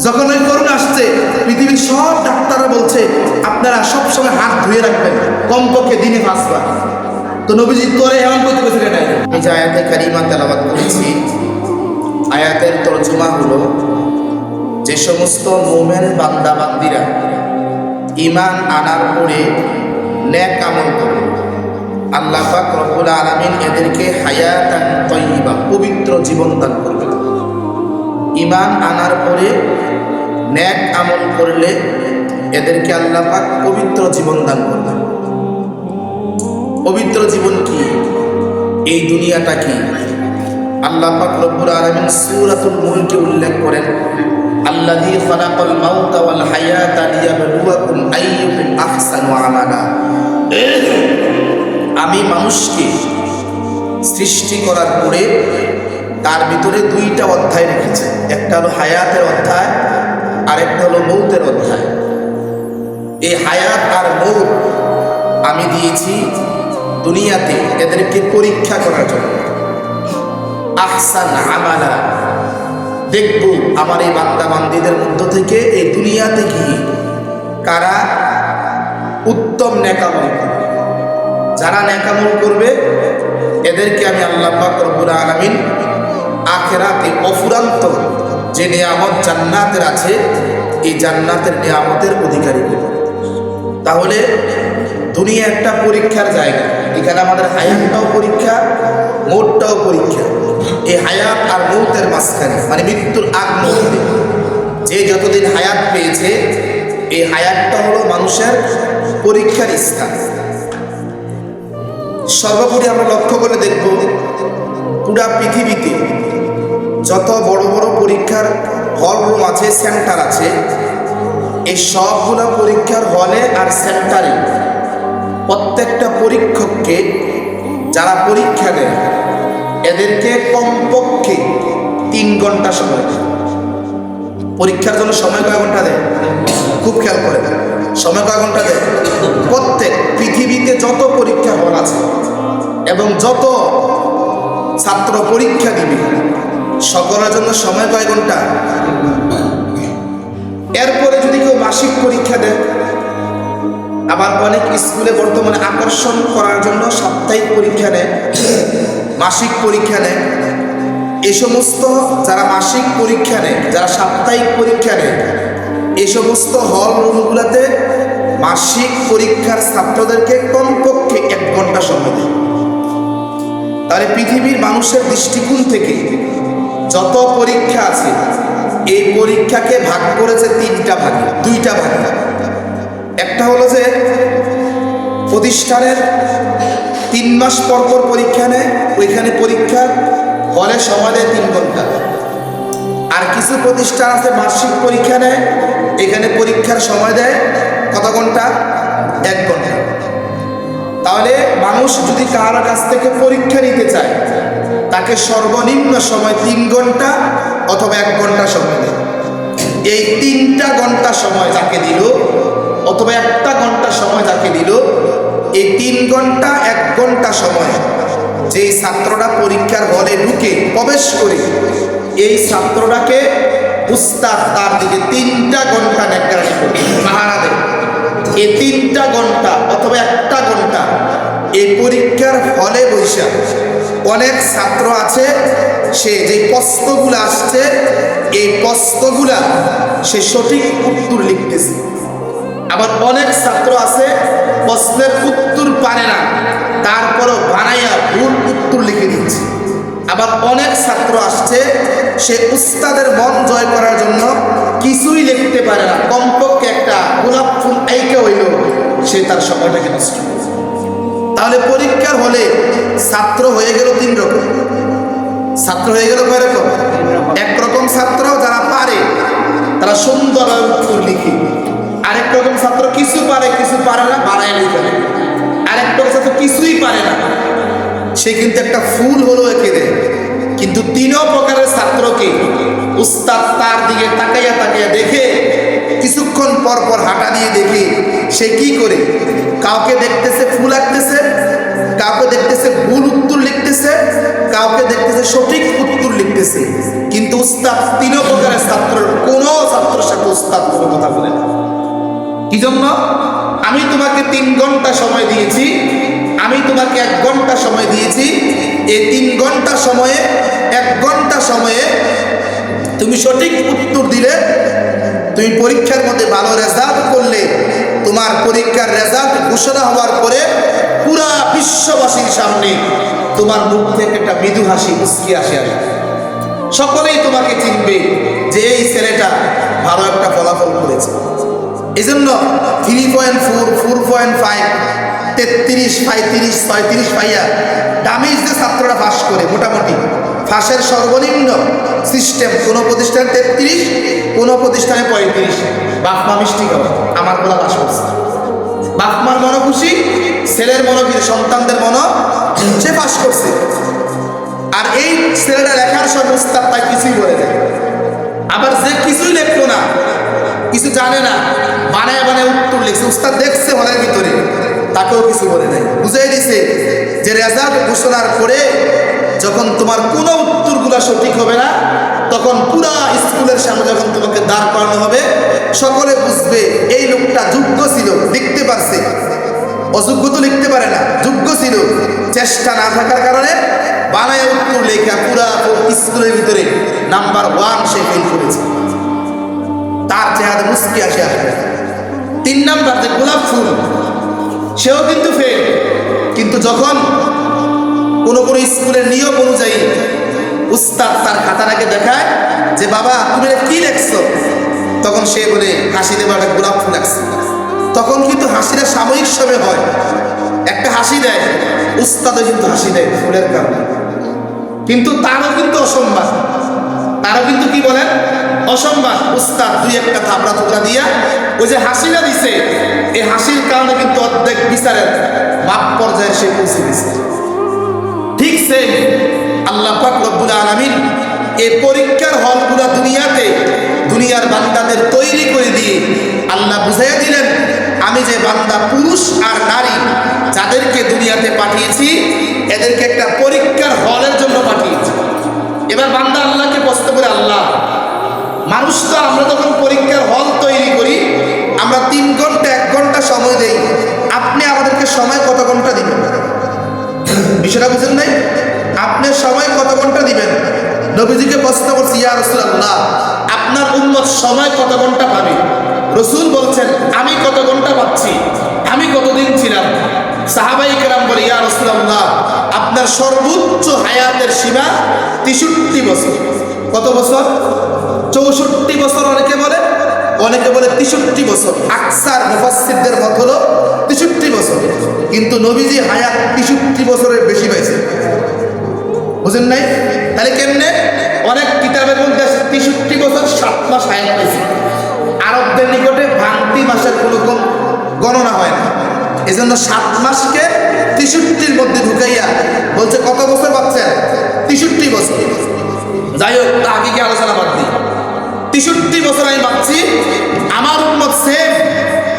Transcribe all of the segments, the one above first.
যখন ওই করোনা আসছে, পৃথিবীর সব ডাক্তাররা বলছে আপনারা সবসময় হাত ধুয়ে রাখবেন, কমপক্ষে দিনে 5 বার। তো নবীজি তোরে এমন করতে বলছে এটাই। এই যে আয়াতে কারিমা তেলাওয়াত করেছি, আয়াতের তরজমা হলো যে সমস্ত মুমিন বান্দা বান্দিরা ঈমান আনার পরে নেক আমল করে, আল্লাহ পাক রব্বুল আলামিন এদেরকে হায়াতান তাইয়্যিবা, পবিত্র জীবন দান করবেন। ঈমান আনার পরে নেক আমল করলে এদেরকে আল্লাহ পাক পবিত্র জীবন দান করবেন। পবিত্র জীবন কি? এই দুনিয়াটা কি? আল্লাহ পাক রব্বুল আলামিন সূরাতুল মুলকে উল্লেখ করেন, আল্লাযী খালাকাল মাউতা ওয়াল হায়াতা লিয়াবলুয়াকুম আইয়ুকুম আহসানু আমালা। আমি মানুষকে সৃষ্টি করার পরে তার ভিতরে 2টা অধ্যায় রেখেছি, একটা হলো হায়াতের অধ্যায় আর একটা হলো মৌতের অধ্যায়। এই হায়াত আর মৌত আমি দিয়েছি দুনিয়াতে এদেরকে পরীক্ষা করার জন্য। আহসান আমালা, দেখব আমার এই বান্দা বান্দীদের মধ্য থেকে এই দুনিয়াতে গিয়ে কারা উত্তম নেকামল করবে। যারা নেকামল করবে এদেরকে আমি আল্লাহ পাক রব্বুল আলামিন আখিরাতে অফুরান্ত যে নিয়ামত জান্নাতের আছে, এই জান্নাতের নিয়ামতের অধিকারী করব। তাহলে দুনিয়া একটা পরীক্ষার জায়গা, এখানে আমাদের হায়াতটাও পরীক্ষা, মৌতটাও পরীক্ষা। এই হায়াত আর মৌতের মাঝখানে, মানে মৃত্যুর আগ মুহূর্তে যে যতদিন হায়াত পেয়েছে, এই হায়াতটা হলো মানুষের পরীক্ষার স্থান। সর্বোপরি আমরা লক্ষ্য করে দেখব, পুরা পৃথিবীতে যত বড় বড় পরীক্ষার হল রুম আছে, সেন্টার আছে, এই সবগুলো পরীক্ষার হলে আর সেন্টারে প্রত্যেকটা পরীক্ষককে যারা পরীক্ষা দেয় এদেরকে কমপক্ষে 3 ঘন্টা সময় দেয়। পরীক্ষার জন্য সময় কয় ঘন্টা দেয়? খুব খেয়াল করে সময় কয় ঘন্টা দেয়? প্রত্যেক পৃথিবীতে যত পরীক্ষা হল আছে এবং যত ছাত্র পরীক্ষা দিবে সকলের জন্য সময় কয় ঘন্টা? এরপরে যদি কেউ মাসিক পরীক্ষা দেয়, আবার অনেক স্কুলে বর্তমানে আকর্ষণ করার জন্য সাপ্তাহিক পরীক্ষা নেয়, মাসিক পরীক্ষা নেয়। এই সমস্ত যারা মাসিক পরীক্ষা নেয়, যারা সাপ্তাহিক পরীক্ষা নেয়, এই সমস্ত হল রুমগুলোতে মাসিক পরীক্ষার ছাত্রদেরকে কমপক্ষে 1 ঘন্টা সময় দেয়। তাহলে পৃথিবীর মানুষের দৃষ্টিকোণ থেকে যত পরীক্ষা আছে, এই পরীক্ষাকে ভাগ করেছে 3টা ভাগে, 2টা ভাগে। একটা হলো যে প্রতিষ্ঠানের 3 মাস পর পর পরীক্ষা নেয়, ওইখানে পরীক্ষা হলে সময় দেয় 3 ঘন্টা। আর কিছু প্রতিষ্ঠান আছে মাসিক পরীক্ষা নেয়, এখানে পরীক্ষার সময় দেয় কত ঘন্টা? 1 ঘন্টা। তাহলে মানুষ যদি কার কাছ থেকে পরীক্ষা নিতে চায়, তাকে সর্বনিম্ন সময় 3 ঘন্টা অথবা 1 ঘন্টা সময় দেয়। এই 3টা ঘন্টা সময় যাকে দিল অথবা 1টা ঘন্টা সময় যাকে দিল, এই 3 ঘন্টা 1 ঘন্টা সময় যেই ছাত্রটা পরীক্ষার হলে ঢুকে প্রবেশ করে, এই ছাত্রটাকে উস্তাদ তার দিকে 3টা ঘন্টা নেকড়ানি করে পাহারা দেয়। এই 3টা ঘন্টা অথবা 1টা ঘন্টা এই পরীক্ষার হলে বৈশা অনেক ছাত্র আছে, সে যে প্রশ্নগুলো আসছে এই প্রশ্নগুলা সে সঠিক উত্তর লিখতেছে। আবার অনেক ছাত্র আছে প্রশ্নের উত্তর পারে না, তারপরও বানাইয়া ভুল উত্তর লিখে দিচ্ছে। আবার অনেক ছাত্র আসছে, সে উস্তাদের মন জয় করার জন্য কিছুই লিখতে পারে না, কমপক্ষে একটা গোলাপ ফুল আইকে হইল সে তার সময়টাকে নষ্ট করে। তাহলে পরীক্ষার হলে ছাত্র হয়ে গেল 3 রকম। ছাত্র হয়ে গেল কয় রকম? একরকম ছাত্র যারা পারে তারা সুন্দর উত্তর লিখে, আরেক রকম ছাত্র কিছু পারে কিছু পারে না, বানায় লিখে। আরেক রকম ছাত্র কিছুই পারে না, সে কিন্তু একটা ফুল হলো এঁকে দেয়। কিন্তু 3 প্রকারের ছাত্রকে উস্তাদ তার দিকে তাকাইয়া তাকাইয়া দেখে, কিছুক্ষণ পর পর হাঁটা দিয়ে দেখে সে কি করে, কাউকে দেখতেছে ফুল আঁকতেছে, কাউকে দেখতেছে ভুল উত্তর লিখতেছে, কাউকে দেখতেছে সঠিক উত্তর লিখতেছে। কিন্তু উস্তাদ 3 প্রকারের ছাত্র, কোনো ছাত্র উস্তাদ কোনো কথা বলে না। কি জন্য? আমি তোমাকে 3 ঘন্টা সময় দিয়েছি, আমি তোমাকে 1 ঘন্টা সময় দিয়েছি। এই 3 ঘন্টা সময়ে 1 ঘন্টা সময়ে তুমি সঠিক উত্তর দিলে, তুমি পরীক্ষার মধ্যে ভালো রেজাল্ট করলে, তোমার পরীক্ষার রেজাল্ট ঘোষণা হওয়ার পরে পুরা বিশ্ববাসীর সামনে তোমার মুখ থেকে একটা মৃদু হাসি মুস্কি আসে আসবে। সকলেই তোমাকে চিনবে যে এই ছেলেটা ভালো একটা ফলাফল করেছে। এই জন্য 3.4, 4.5, 33, 35, 36 পাইয়া দামি যে ছাত্ররা পাস করে, মোটামুটি ফাঁসের সর্বনিম্ন সিস্টেম কোনো প্রতিষ্ঠানে 33, কোনো প্রতিষ্ঠানে 35। বাপমা মিষ্টি খাওয়া, আমার বলা পাস করছে। বাপমার মনো খুশি, ছেলের মনো খুশি, সন্তানদের মনো, সে পাস করছে। আর এই ছেলেটা লেখার সব উস্তাদ তাই কিছুই বলে দেয়। আবার যে কিছুই লেখলো না, কিছু জানে না, বানায় বানায় উত্তর লিখছে, উস্তাদ দেখছে হলের ভিতরে, তাকেও কিছু বলে নাই। বুঝাই দিছে যে রেজাল্ট ঘোষণার পরে যখন তোমার কোনো উত্তরগুলো সঠিক হবে না, তখন পুরা স্কুলের সামনে যখন তোমাকে দাঁড় করানো হবে, সকলে বুঝবে এই লোকটা যোগ্য ছিল, লিখতে পারছে। অযোগ্য তো লিখতে পারে না, যোগ্য ছিল, চেষ্টা না থাকার কারণে বানায় উত্তর লেখা পুরা স্কুলের ভিতরে নাম্বার 1 সে ফেল করেছে। তার চেহারা মুস্কি আসে আসবে। 3 নাম্বার যে গোলাপ ফুল, সেও কিন্তু ফেল। কিন্তু যখন কোনো কোনো স্কুলের নিয়ম অনুযায়ী উস্তাদ তার খাতাটাকে দেখায় যে বাবা তুমি কি লেখছো, তখন সে বলে হাসি দেবে একটা গোলাপ ফুল লেখছে। তখন কিন্তু হাসিটা সাময়িক সময় হয়, একটা হাসি দেয়, উস্তাদও কিন্তু হাসি দেয় ফুলের কারণে। কিন্তু তারও কিন্তু অসম্মান, তারও কিন্তু কি বলেন অসম্মান। উস্তাদ 2-1 থাপড়া থুপড়া দিয়া ওই যে হাসিটা দিছে, এই হাসির কারণে কিন্তু অর্ধেক বিচারের মাপ পর্যায়ে সে পৌঁছে দিছে। ঠিক সে আল্লাহ পাক রব্বুল আলামিন এই পরীক্ষার হলগুলো দুনিয়াতে দুনিয়ার বান্দাদের তৈরি করে দিয়ে আল্লাহ বুঝাইয়া দিলেন, আমি যে বান্দা পুরুষ আর নারী যাদেরকে দুনিয়াতে পাঠিয়েছি, এদেরকে একটা পরীক্ষার হলের জন্য পাঠিয়েছি। এবার বান্দা আল্লাহকে প্রশ্ন করে, আল্লাহ মানুষ তো আমরা যখন পরীক্ষার হল তৈরি করি, আমরা 3 ঘন্টা 1 ঘন্টা সময় দেই, আপনি আমাদেরকে সময় কত ঘন্টা দিবেন? বিষয়টা বুঝেন নাই? আপনি সময় কত ঘন্টা দিবেন? নবীজিকে প্রশ্ন করছি, ইয়া রাসূলুল্লাহ আপনার উম্মত সময় কত ঘন্টা পাবে? রাসূল বলছেন আমি কত ঘন্টা পাচ্ছি, আমি কতদিন ছিলাম? সাহাবায়ে কেরাম বলে, ইয়া রাসূলুল্লাহ আপনার সর্বোচ্চ হায়াতের সীমা 63 বছর। কত বছর? 64 বছর অনেকে বলে, অনেকে বলে 63 বছর। আকসার মুফাসসিরদের মত হলো 63 বছর, কিন্তু নবীজি হায়াত 63 বছরের বেশি পাইছে। বুঝেন নাই? তাহলে কেমনে? অনেক কিতাবের মধ্যে 63 বছর 7 মাস হায়াত পাইছে। আরবদের নিকটে ভাঙতি মাসের কোনো গণনা হয় না, এজন্য 7 মাসকে 63-র মধ্যে ঢুকাইয়া বলছে কত বছর পাচ্ছেন? 63 বছর। যাই হোক, তা আগে কি আলোচনা বাদ দিই। 63 বছর আমি পাচ্ছি। আমার উম্মত সেম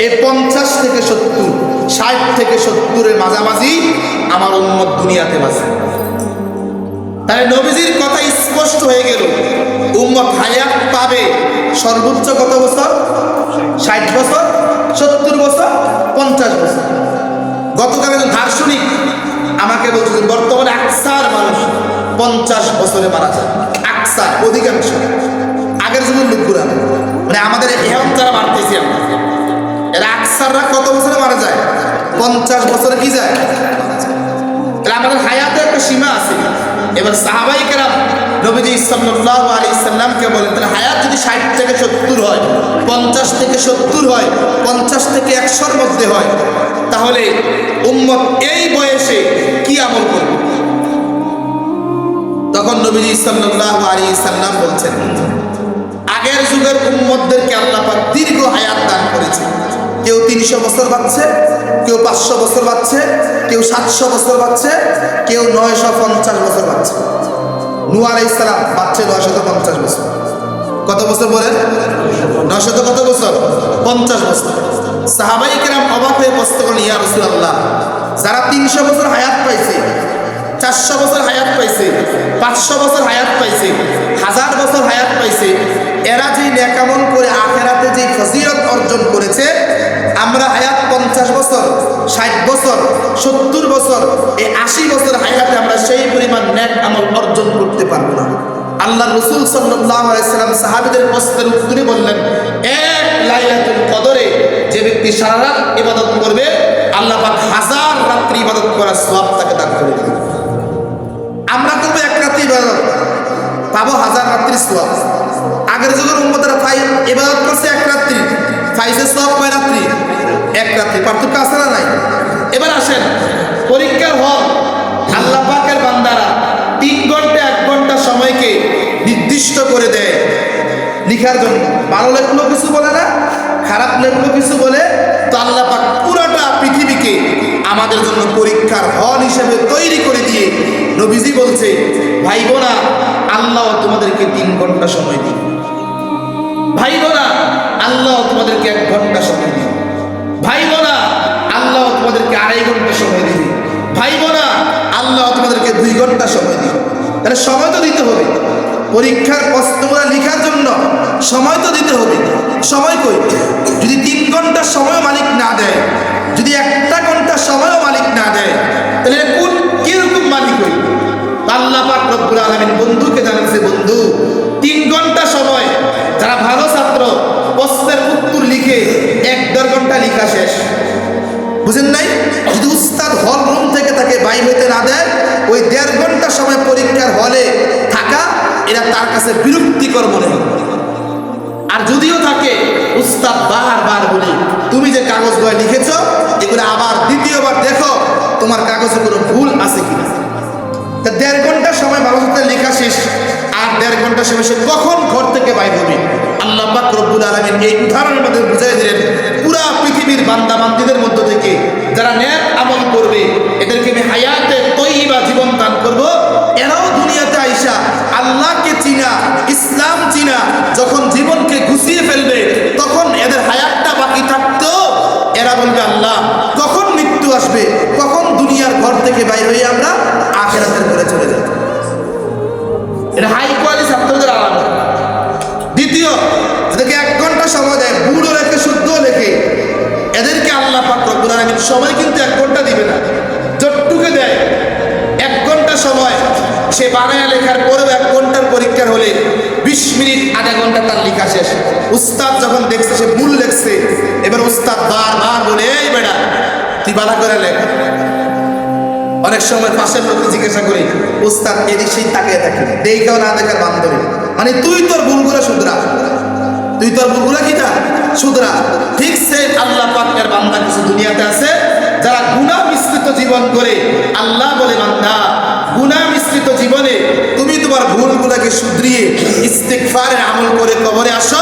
এ 50 থেকে 70, 60 থেকে 70-এর মাঝামাঝি আমার উম্মত দুনিয়াতে বাঁচে। তাই নবীজির কথা স্পষ্ট হয়ে গেল, উম্মত হায়াত পাবে সর্বোচ্চ কত বছর? 60 বছর, 70 বছর, 50 বছর। গতকাল একজন দার্শনিক আমাকে বলছে যে বর্তমানে আকসার মানুষ 50 বছরে মারা যায়। আকসার, অধিকাংশ। আগের যুগের লোকগুলা, মানে আমাদের এখন যারা মারতেছি আমরা, এরা আকসাররা কত বছরে মারা যায়? 50 বছরে কি যায়? তাহলে আমাদের হায়াতের একটা সীমা আছে। এবার সাহাবায়ে কেরাম নবীজি সাল্লাল্লাহু আলাইহি সাল্লামকে বলেন, তাহলে হায়াত যদি 60 থেকে 70 হয়, 50 থেকে 70 হয়, 50 থেকে 100-র মধ্যে হয়, তাহলে উম্মত এই বয়সে কি আমল করবে? তখন নবীজি সাল্লাল্লাহু আলাইহি সাল্লাম বলছেন, আগের যুগের উম্মতদেরকে আল্লাহ পাক দীর্ঘ হায়াত দান করেছে। কেউ 300 বছর বাঁচছে, কেউ 500 বছর বাঁচছে, কেউ 700 বছর বাঁচছে, কেউ 950 বছর বাঁচছে। নূহ আলাইহিস সালাম বাঁচছে 950 বছর। কত বছর বলেন? 900 কত বছর? 50 বছর। সাহাবায়ে কেরাম অবাক হয়ে প্রশ্ন করলেন, ইয়া রাসূলুল্লাহ যারা 300 বছর হায়াত পাইছে, 400 বছর হায়াত পাইছে, 500 বছর হায়াত পাইছে, 1000 বছর হায়াত পাইছে, এরা যে নেকামল করে আখেরাতে যে অর্জন করেছে, আমরা হায়াত 50 বছর, 60 বছর, 70 বছর, এই 80 বছর হায়াতে আমরা সেই পরিমাণ নেক আমল অর্জন করতে পারবো না। আল্লাহ রাসূল সাল্লাল্লাহু আলাইহি সাল্লাম সাহাবীদের প্রশ্নের উত্তরে বললেন, এক লাইলাতুল কদরে যে ব্যক্তি সারা রাত ইবাদত করবে, আল্লাহ পাক 1000 রাত্রি ইবাদত করার সওয়াব তাকে দান করে দিবেন। আমরা করবো এক রাত্রি ইবাদত, পাবো 1000 রাত্রির সওয়াব। আগের যুগের উম্মতেরা ইবাদত করছে এক রাত্রি, পাইছে সওয়াব কয় রাত্রি? এক রাত্রি। পার্থক্য আছে না নাই? এবার আসেন, পরীক্ষার হল আল্লাহ পাকের বান্দারা 3 ঘন্টা 1 ঘন্টা সময়কে নির্দিষ্ট করে দেয় লিখার জন্য। ভালো লেখলো কিছু বলে না, খারাপ লেখলো কিছু বলে, তো আল্লাহ পাক পুরোটা পৃথিবীকে আমাদের জন্য পরীক্ষার হল হিসেবে তৈরি করে দিয়ে নবীজি বলছে, ভাই বোনা, আল্লাহ তোমাদেরকে 3 ঘন্টা সময় দিন। ভাই বোনা, আল্লাহ তোমাদেরকে 1 ঘন্টা সময় দিন। ভাই বোনা, আল্লাহ তোমাদেরকে 2.5 ঘন্টা সময় দিন। ভাই বোনা, আল্লাহ তোমাদেরকে 2 ঘন্টা সময় দিন। তাহলে সময় তো দিতে হবে, পরীক্ষার প্রশ্নগুলো লেখার জন্য সময় তো দিতে হবে। সময় কই? যদি 3 ঘন্টা সময় মালিক না দেয়, যদি 1টা ঘন্টা সময়ও মালিক না দেয়, তাহলে কোন কিরকম মালিক হই? আল্লাহ পাক রব্বুল আলামিন বন্ধুকে জানাচ্ছে, বন্ধু 3 ঘন্টা সময়, যারা ভালো ছাত্র প্রশ্নের উত্তর লিখে 1-1.5 ঘন্টা লেখা শেষ। বুঝেন নাই? যদি উস্তাদ হল রুম থেকে তাকে বাইর হইতে না দেয়, ওই 1.5 ঘন্টা সময় পরীক্ষার হলে থাকা এটা তার কাছে বিরক্তিকর মনে হয়। আর যদিও থাকে, উস্তাদ বারবার বলি, তুমি যে কাগজগুলো লিখেছ এগুলো আবার দ্বিতীয়বার দেখো তোমার কাগজে কোনো ভুল আছে কিনা। 1.5 ঘন্টা সময় ভালো সাথে লেখা শেষ, আর 1.5 ঘন্টা সময় সে কখন ঘর থেকে বাইর হবে? আল্লাহ পাক রব্বুল আলামিন এই উদাহরণের মধ্যে বুঝাই দিলেন, পুরা পৃথিবীর বান্দা বান্দীদের মধ্য থেকে যারা নেক আমল করবে, এদেরকে আমি হায়াতে তয়্যিবা জীবন দান করব। এরাও দুনিয়াতে আইসা আল্লাহকে চিনা, ইসলাম চিনা যখন জীবনকে গুছিয়ে ফেলবে, তখন এদের হায়াতটা বাকি থাকতেও এরা বলবে, আল্লাহ কখন মৃত্যু আসবে, কখন দুনিয়ার ঘর থেকে বাইর হয়ে আমরা আখিরাতের ঘরে চলে যাব। এটা হাই কোয়ালিটি ছাত্রদের আলাদা। দ্বিতীয়, এদেরকে 1 ঘন্টা সময় দেয়, বুড়ো লেখে শুদ্ধ লেখে, এদেরকে আল্লাহ পাক রব্বুল আলামিন সময় কিন্তু 1 ঘন্টা দিবে না, যতটুকু দেয় 1 ঘন্টা সময় সে বানায়া লেখার পরেও 1 ঘন্টার পরীক্ষার হলে 20 মিনিট 1/2 ঘন্টা তার লেখা শেষ। উস্তাদ যখন দেখছে সে ভুল লেখছে, এবার উস্তাদ বারবার বলে, এই বেটা তুই বাধা করে লেখ। অনেক সময় পাশের লোককে জিজ্ঞাসা করি, উস্তাদ এদিক সেই তাকিয়ে থাকে, দেখাও না দেখার বান্ধবী, মানে তুই তোর ভুলগুলো শুধরা, তুই তোর ভুলগুলো কিটা শুধরা। ঠিক সে আল্লাহ পাকের বান্দা কিছু দুনিয়াতে আছে যারা গুনাহ মিশ্রিত জীবন করে। আল্লাহ বলে, বান্দা গুনাহ মিশ্রিত জীবনে তুমি তোমার ভুলগুলোকে শুধরিয়ে ইস্তিগফারের আমল করে কবরে আসো,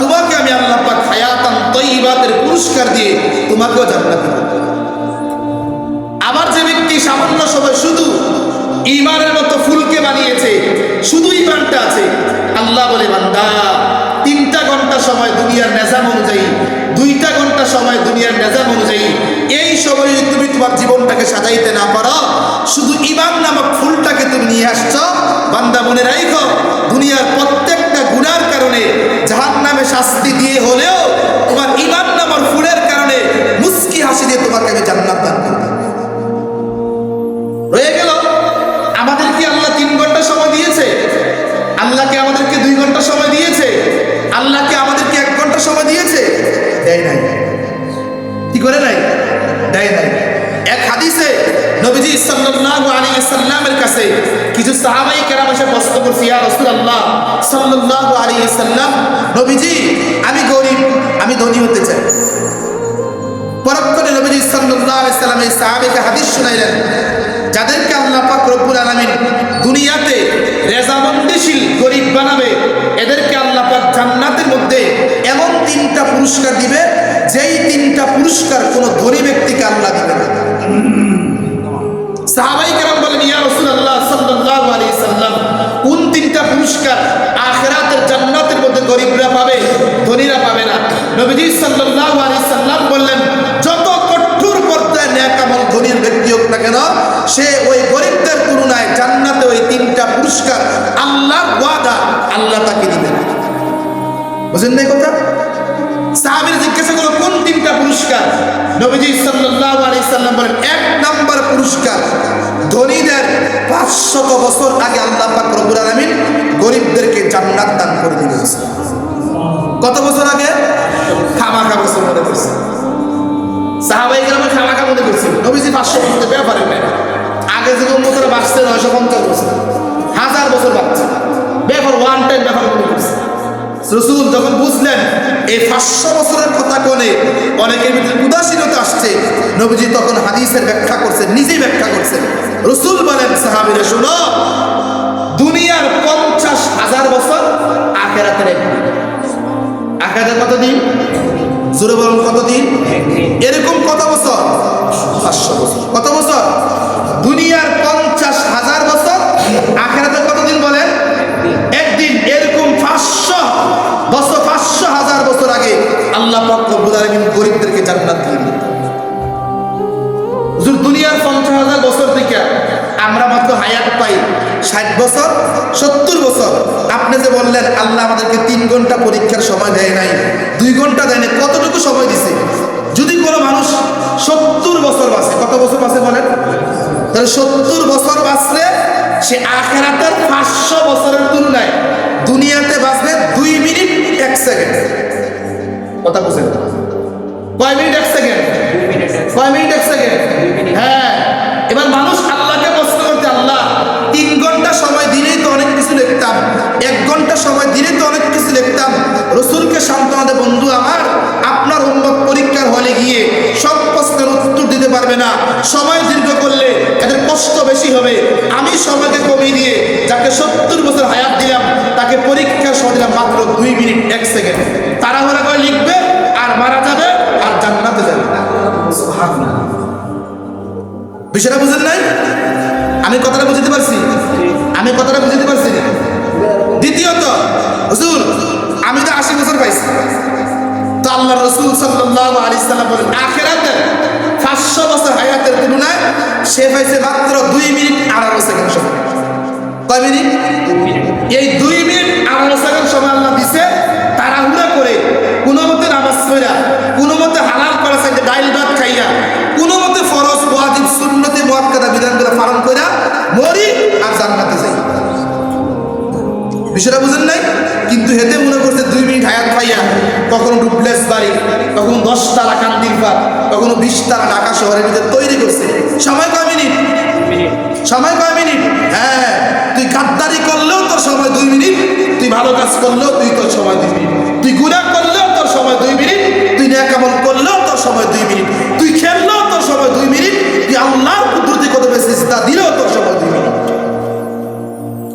তোমাকে আমি আল্লাহ পাক হায়াতান তয়্যিবাতের পুরস্কার দিয়ে তোমাকেও জান্নাত দেব। আবার যে ব্যক্তি সামান্য সময় শুধু ঈমানের মতো ফুলকে বানিয়েছে, শুধু ঈমানটা আছে, আল্লাহ বলে, বান্দা 3টা ঘন্টা সময় দুনিয়ার নিজাম অনুযায়ী, 2টা ঘন্টা সময় দুনিয়ার নিজাম অনুযায়ী, এই সময়ে তুমি তোমার জীবনটাকে সাজাইতে না পারো, শুধু ঈমান নামক ফুলটাকে তুমি নিয়ে আসছো, বান্দা মনে রাখো, দুনিয়ার প্রত্যেকটা গুনার কারণে জাহান্নামে শাস্তি দিয়ে হলেও তোমার ঈমান নামক ফুলের কারণে মুস্কি হাসি দিয়ে তোমাকে আমি জান্নাত দান করব। রয়ে গেল, আমাদেরকে আল্লাহ 3 ঘন্টা সময় দিয়েছে, আল্লাহকে আমাদেরকে 2 ঘন্টা সময় দিয়েছে, আল্লাহকে আমাদেরকে 1 ঘন্টা সময় দিয়েছে? দেয় নাই। কি করে নাই? দেয় নাই। এক হাদিসে নবীজি সাল্লাল্লাহু আলাইহি সাল্লামের কাছে কিছু সাহাবায়ে কেরাম এসে প্রশ্ন করছে, ইয়া রাসূলুল্লাহ সাল্লাল্লাহু আলাইহি সাল্লাম, নবীজি আমি গরীব, আমি ধনী হতে চাই। পরক্ষণে নবীজি সাল্লাল্লাহু আলাইহি সাল্লাম এই সাহাবীকে হাদিস শুনাইলেন, যাদেরকে আল্লাহ পাক রব্বুল আলামিন দুনিয়াতে রেজামন্দিশীল গরীব বানাবে, এদেরকে আল্লাহ পাক জান্নাতের মধ্যে এমন 3টা পুরস্কার দিবে, যেই 3টা পুরস্কার কোন ধনী ব্যক্তিকে আল্লাহ দিবে না। সাহাবায়ে কেরাম বলেন, ইয়া রাসূলুল্লাহ সাল্লাল্লাহু আলাইহি সাল্লাম, কোন 3টা পুরস্কার আখিরাতের জান্নাতের মধ্যে গরীবরা পাবে, ধনীরা পাবে না? নবীজি সাল্লাল্লাহু আলাইহি সাল্লাম বললেন, যত কঠোর পর্যায়ে নেক আমল ধনীর ব্যক্তি হোক না কেন, সে ওই গরীবদের তুলনায় জান্নাতে ওই 3টা পুরস্কার আল্লাহর ওয়াদা, আল্লাহ তাকে দিবেন। বুঝেন না কথা? সাহাবীরা সেগুলো কোন তিনটা পুরস্কার? নবীজি সাল্লাল্লাহু আলাইহি সাল্লাম বলেন, এক নাম্বার পুরস্কার, ধনীদের 500 বছর আগে আল্লাহ পাক রব্বুল আলামিন গরিবদেরকে জান্নাত দান করে দিবেন। কত বছর আগে? খামাখা বছর মনে করছে সাহাবায়ে কেরাম, খামাখা মনে করছিল নবীজি 500 বছর ব্যাপারে না, আগে যে উম্মতরা বাঁচতে 950 বছর, 1000 বছর বাঁচছে, ব্যাপার ওয়ান টাইম ব্যাপার মনে করছে। রাসূল যখন বুঝলেন এই 500 বছরের কথা কোনে অনেকের ভিতরে উদাসীনতা আসছে, নবীজি তখন হাদিসের ব্যাখ্যা করছেন, নিজেই ব্যাখ্যা করছেন। রাসূল বলেন, সাহাবীরা শুনো, দুনিয়ার 50,000 বছর, আখিরাতের একদিন। আখিরাতের কত দিন? জোরে বলুন, কত দিন? এরকম কত বছর? 500 বছর। কত বছর? দুনিয়ার 50,000 বছর, আখিরাতের কত দিন বলেন? একদিন। এরকম 500 বছর, 500,000 বছর আগে আল্লাহ পাক রব্বুল আলামিন গরিবদেরকে জান্নাত দিয়ে দিলেন। হুজুর, দুনিয়ার 50,000 বছর থেকে আমরা মাত্র হায়াত পাই 60 বছর, 70 বছর। আপনি যে বললেন আল্লাহ আমাদেরকে 3 ঘন্টা পরীক্ষার সময় দেয় নাই, 2 ঘন্টা দেয় নাই, কতটুকু সময় দিছে? যদি কোনো মানুষ 70 বছর বাঁচে, কত বছর বাঁচে বলেন? তাহলে 70 বছর বাঁচলে সে আখিরাতের 500 বছরের তুলনায় দুনিয়াতে বাঁচবে 2 মিনিট 1 সেকেন্ড। কথা বুঝেন? কয় মিনিট 1 সেকেন্ড? কয় মিনিট 1 সেকেন্ড? হ্যাঁ। এবার মানুষ আল্লাহকে প্রশ্ন করতে, আল্লাহ 3 ঘন্টা সময় দিলেই তো অনেক কিছু লিখতাম, 1 ঘন্টা সময় দিলেই তো অনেক কিছু লিখতাম। রাসূলকে সান্ত্বনা দেয়, বন্ধু আমার, আপনার উম্মত পরীক্ষার হলে গিয়ে সব প্রশ্নের উত্তর দিতে পারবে না, সময় দীর্ঘ করলে এদের কষ্ট বেশি হবে। আমি সময়কে কমিয়ে দিয়ে যাকে 70 বছর হায়াত দিলাম তাকে পরীক্ষার সময় দিলাম মাত্র 2 মিনিট 1 সেকেন্ড। তাড়াহুড়া করে লিখবে আর মারা যাবে আর জান্নাতে যাবে। সুবহানাল্লাহ। বিষয়টা বুঝেন নাই? আমি কথাটা বুঝতে পারছি? আমি কথাটা বুঝতে পারছি? দ্বিতীয়ত, হুজুর আমি তো 80 বছর পাইছি, তো আল্লাহ রাসূল সাল্লাল্লাহু আলাইহি সাল্লাম বলেন, আখিরাতে 500 বছর হায়াতের তুলনায় সে পাইছে মাত্র 2 মিনিট 18 সেকেন্ড সময়। কয় মিনিট? এই 2 মিনিট 18 সেকেন্ড সময় আল্লাহ দিছে। তাড়াহুড়া করে কোনো মতে নামাজ পড়া, কোনো মতে হালাল করা চাইতে ডাইল ভাত খাইয়া, কোনো মতে ফরজ ওয়াজিব সুন্নতে মুআক্কাদা বিধানগুলো পালন কইরা মরি আর জান্নাতে যাই। বিষয়টা বুঝেন নাই? কিন্তু হেতে মনে করছে 2 মিনিট হায়াত পাইয়া কখনো ডুপ্লেক্স বাড়ি, কখনো 10 তালা কান্দির পাত, কখনো 20 তালা ঢাকা শহরের ভিতরে তৈরি করছে। সময় কয় মিনিট? সময় কয় মিনিট? হ্যাঁ, তুই গাদ্দারি করলেও তোর সময় 2 মিনিট, তুই ভালো কাজ করলেও তোর সময় 2 মিনিট, তুই গুনাহ করলেও তোর সময় 2 মিনিট, তুই নেক আমল করলেও তোর সময় 2 মিনিট, তুই খেললেও তোর সময় 2 মিনিট, তুই আল্লাহর কুদরতি কদমে সিজদা দিলেও তোর সময় 2 মিনিট।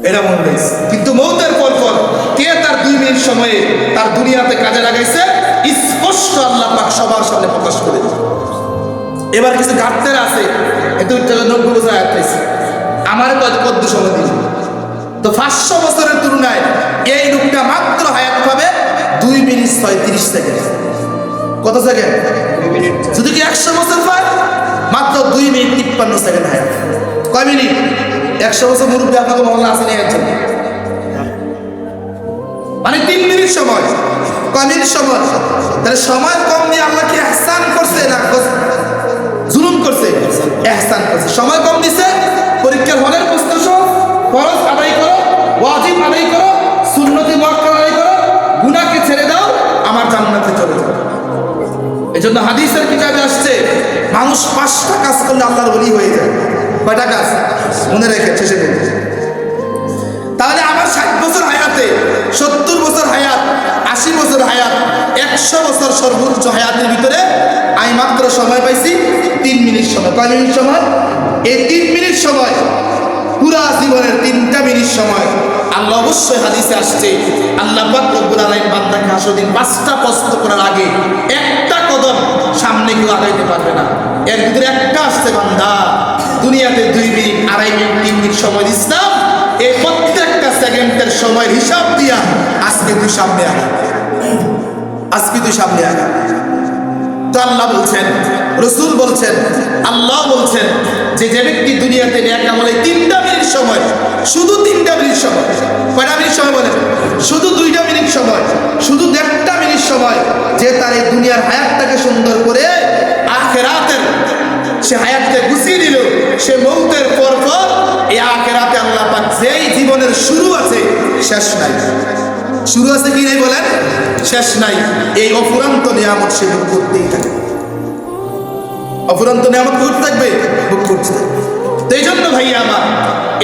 এটা মনে রাখছে। কিন্তু মৌতের পর কে তার 2 মিনিট সময়ে তার দুনিয়াতে কাজে লাগাইছে স্পষ্ট আল্লাহ পাক সবার সামনে প্রকাশ করে দিয়েছে। এবার কিছু ঘাটতের আছে, এত 90 বছর হায়াত পাইছে, আমার কত সময় দিয়েছে? তো 500 বছরের তুলনায় এই লোকটা মাত্র হায়াত পাবে 2 মিনিট 36 সেকেন্ড। কত সেকেন্ড? যদি কি 100 বছর পায়, মাত্র 2 মিনিট 53 সেকেন্ড হায়াত। কয় মিনিট? 100 বছর মুরব্বী আপনাকে মহল্লা আসেনি একজন, মানে 3 মিনিট সময়। কয় মিনিট সময়? তাহলে সময় কম দিয়ে আল্লাহ কি ইহসান করছে না জুলুম করছে? ইহসান করছে। সময় কম দিছে, পরীক্ষার হলের প্রশ্ন সহ ফরজ আদায় করো, ওয়াজিব আদায় করো, সুন্নতি মুআক্কাদা আদায় করো, গুনাহকে ছেড়ে দাও, আমার জান্নাতে চলে যাও। এজন্য হাদিসের কিতাবে আসছে মানুষ 5টা কাজ করলে আল্লাহর ওলি হয়ে যায়। কয়টা কাজ? মনে রেখে শেষে দেব। তাহলে আমার 60 বছর হায়াতে, 70 বছর হায়াত, 80 বছর হায়াত, 100 বছর সর্বোচ্চ হায়াতের ভিতরে আমি মাত্র সময় পাইছি 3 মিনিট সময়। কয় মিনিট সময়? এই 3 মিনিট সময় পুরা জীবনের 3টা মিনিট সময় আল্লাহ অবশ্যই হাদিসে আসছে আল্লাহ পাক রব্বুল আলামিন বান্দাকে হাসর দিন 5টা প্রশ্ন করার আগে একটা কদম সামনে কেউ আগাইতে পারবে না। এর ভিতরে একটা আসছে, বান্দা দুনিয়াতে 2 মিনিট, 2.5 মিনিট, 3 মিনিট সময় দিছিলাম, এই প্রত্যেকটা সেকেন্ডের সময়ের হিসাব দিয়া আজকে তুই সামনে আগা, আজকে তুই সামনে আগা। তো আল্লাহ বলছেন, রসুল বলছেন, আল্লাহ বলছেন যে যে ব্যক্তি দুনিয়াতে নেক আমলে 3টা মিনিট সময়, শুধু 3টা মিনিট সময়, কয়টা মিনিট সময় বলেন? শুধু 2টা মিনিট সময়, শুধু 1.5 মিনিট সময়, যে তার এই দুনিয়ার হায়াতটাকে সুন্দর করে আখিরাতের সে হায়াতকে গুছিয়ে দিল, সে মৌতের পর এই আখিরাতে আল্লাহ পাক যেই জীবনের শুরু আছে শেষ নাই, শুরু আছে কি নাই বলেন? শেষ নাই। এই অফুরন্ত নিয়ামত সে ভোগ করতেই থাকে, অফুরন্ত নিয়ামত করতে থাকবে, ভোগ করতে থাকবে। তো এই জন্য ভাইয়া আমার